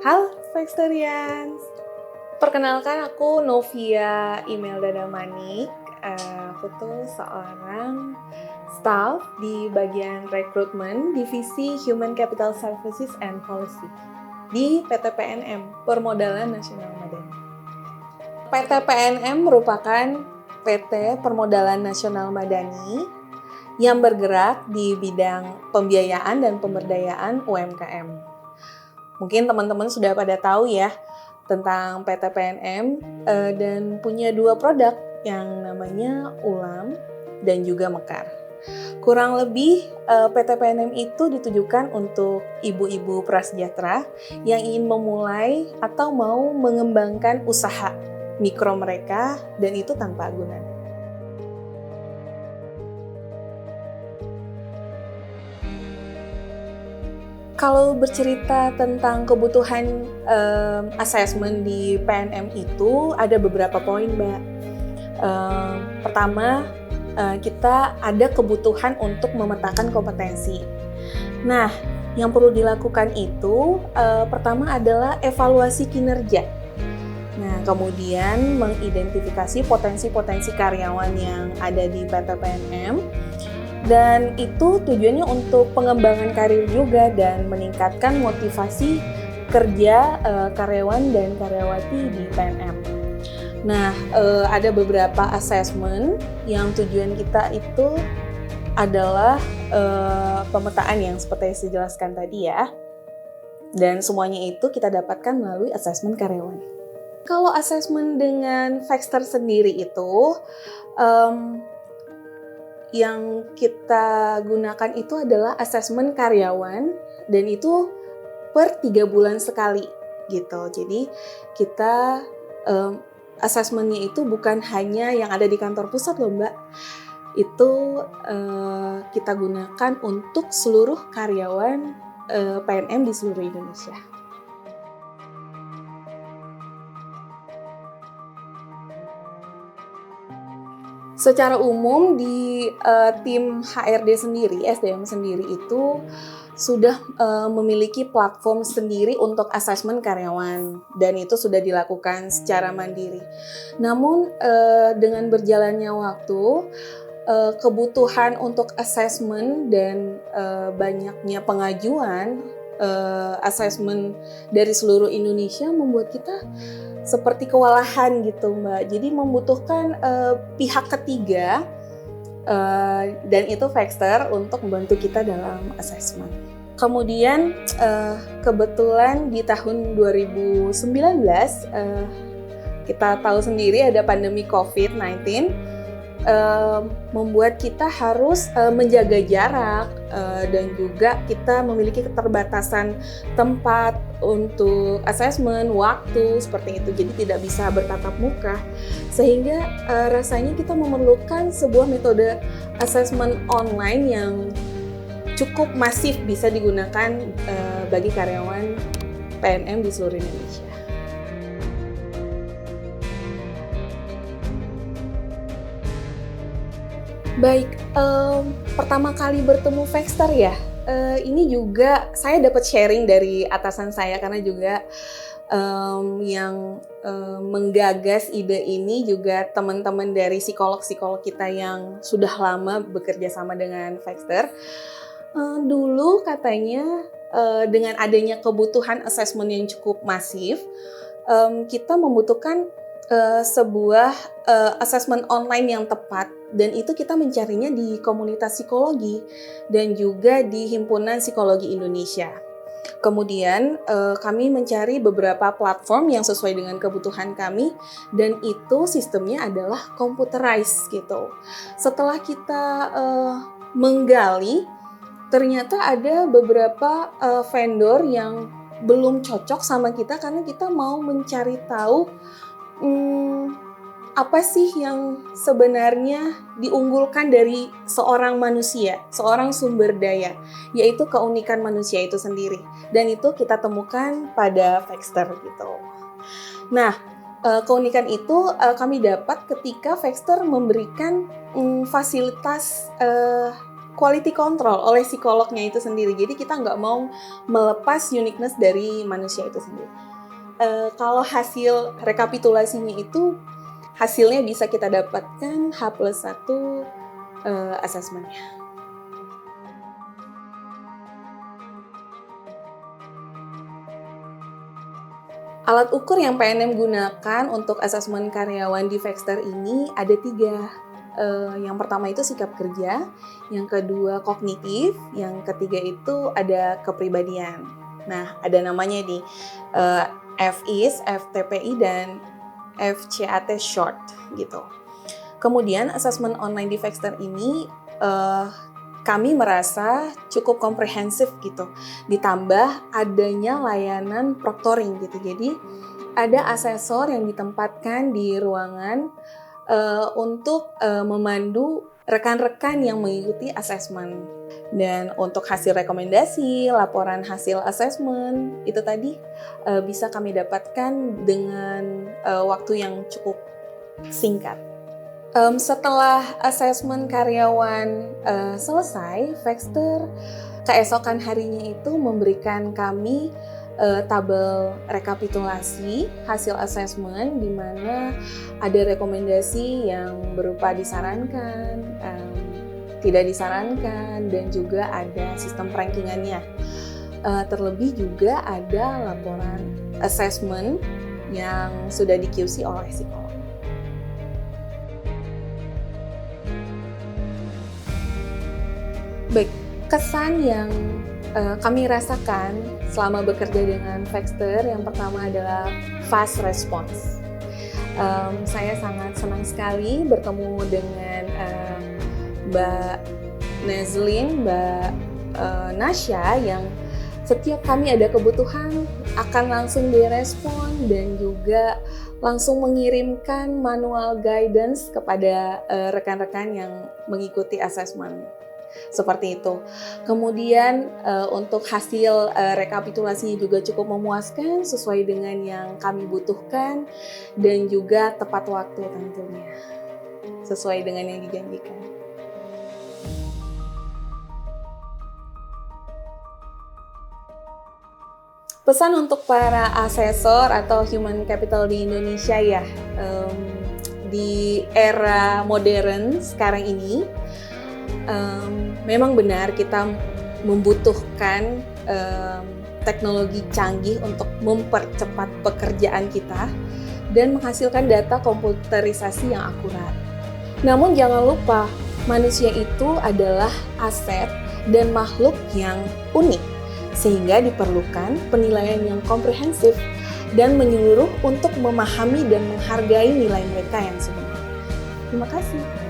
Halo Flexterians, perkenalkan aku Novia Imelda Damanik. Aku tuh seorang staff di bagian rekrutmen divisi Human Capital Services and Policy di PT PNM, Permodalan Nasional Madani. PT PNM merupakan PT Permodalan Nasional Madani yang bergerak di bidang pembiayaan dan pemberdayaan UMKM. Mungkin teman-teman sudah pada tahu ya tentang PT PNM dan punya dua produk yang namanya Ulam dan juga Mekar. Kurang lebih PT PNM itu ditujukan untuk ibu-ibu prasejahtera yang ingin memulai atau mau mengembangkan usaha mikro mereka dan itu tanpa agunan. Kalau bercerita tentang kebutuhan asesmen di PNM itu ada beberapa poin, Mbak. Pertama, kita ada kebutuhan untuk memetakan kompetensi. Nah, yang perlu dilakukan itu pertama adalah evaluasi kinerja. Nah, kemudian mengidentifikasi potensi-potensi karyawan yang ada di PT PNM. Dan itu tujuannya untuk pengembangan karir juga dan meningkatkan motivasi kerja karyawan dan karyawati di PNM. Nah, ada beberapa asesmen yang tujuan kita itu adalah pemetaan yang seperti yang saya jelaskan tadi ya. Dan semuanya itu kita dapatkan melalui asesmen karyawan. Kalau asesmen dengan Flexter sendiri itu, yang kita gunakan itu adalah asesmen karyawan dan itu per 3 bulan sekali gitu. Jadi kita asesmennya itu bukan hanya yang ada di kantor pusat loh Mbak. Itu kita gunakan untuk seluruh karyawan PNM di seluruh Indonesia. Secara umum di tim HRD sendiri, SDM sendiri itu sudah memiliki platform sendiri untuk asesmen karyawan dan itu sudah dilakukan secara mandiri. Namun dengan berjalannya waktu, kebutuhan untuk asesmen dan banyaknya pengajuan asesmen dari seluruh Indonesia membuat kita seperti kewalahan gitu Mbak. Jadi membutuhkan pihak ketiga dan itu Flexter untuk membantu kita dalam asesmen. Kemudian kebetulan di tahun 2019 kita tahu sendiri ada pandemi COVID-19 membuat kita harus menjaga jarak dan juga kita memiliki keterbatasan tempat untuk asesmen, waktu seperti itu, jadi tidak bisa bertatap muka sehingga rasanya kita memerlukan sebuah metode asesmen online yang cukup masif bisa digunakan bagi karyawan PNM di seluruh Indonesia. Baik, pertama kali bertemu Flexter ya, ini juga saya dapat sharing dari atasan saya karena juga yang menggagas ide ini juga teman-teman dari psikolog-psikolog kita yang sudah lama bekerja sama dengan Flexter. Dulu katanya dengan adanya kebutuhan asesmen yang cukup masif, kita membutuhkan sebuah asesmen online yang tepat dan itu kita mencarinya di komunitas psikologi dan juga di Himpunan Psikologi Indonesia. Kemudian kami mencari beberapa platform yang sesuai dengan kebutuhan kami dan itu sistemnya adalah computerized gitu. Setelah kita menggali, ternyata ada beberapa vendor yang belum cocok sama kita karena kita mau mencari tahu apa sih yang sebenarnya diunggulkan dari seorang manusia, seorang sumber daya, yaitu keunikan manusia itu sendiri. Dan itu kita temukan pada Flexter gitu. Nah, keunikan itu kami dapat ketika Flexter memberikan fasilitas quality control oleh psikolognya itu sendiri. Jadi kita nggak mau melepas uniqueness dari manusia itu sendiri. Kalau hasil rekapitulasinya itu hasilnya bisa kita dapatkan H+1 asesmennya. Alat ukur yang PNM gunakan untuk asesmen karyawan di Factor ini ada 3. Yang pertama itu sikap kerja, yang kedua kognitif, yang ketiga itu ada kepribadian. Nah, ada namanya nih, FIS, FTPI, dan FCAT short gitu. Kemudian asesmen online di Factor ini kami merasa cukup komprehensif gitu. Ditambah adanya layanan proctoring gitu. Jadi ada asesor yang ditempatkan di ruangan untuk memandu rekan-rekan yang mengikuti asesmen. Dan untuk hasil rekomendasi, laporan hasil asesmen itu tadi bisa kami dapatkan dengan waktu yang cukup singkat. Setelah asesmen karyawan selesai, Factor keesokan harinya itu memberikan kami tabel rekapitulasi hasil asesmen di mana ada rekomendasi yang berupa disarankan, tidak disarankan, dan juga ada sistem rankingannya. Terlebih juga ada laporan asesmen yang sudah di-QC oleh psikolog. Baik, kesan yang kami rasakan selama bekerja dengan Factor yang pertama adalah fast response. Saya sangat senang sekali bertemu dengan Mbak Nazlin, Mbak Nasya yang setiap kami ada kebutuhan akan langsung direspon dan juga langsung mengirimkan manual guidance kepada rekan-rekan yang mengikuti asesmen. Seperti itu. Kemudian untuk hasil rekapitulasinya juga cukup memuaskan sesuai dengan yang kami butuhkan dan juga tepat waktu tentunya. Sesuai dengan yang dijanjikan. Pesan untuk para asesor atau human capital di Indonesia ya, di era modern sekarang ini, memang benar kita membutuhkan teknologi canggih untuk mempercepat pekerjaan kita dan menghasilkan data komputerisasi yang akurat. Namun jangan lupa, manusia itu adalah aset dan makhluk yang unik, sehingga diperlukan penilaian yang komprehensif dan menyeluruh untuk memahami dan menghargai nilai mereka yang sebenarnya. Terima kasih.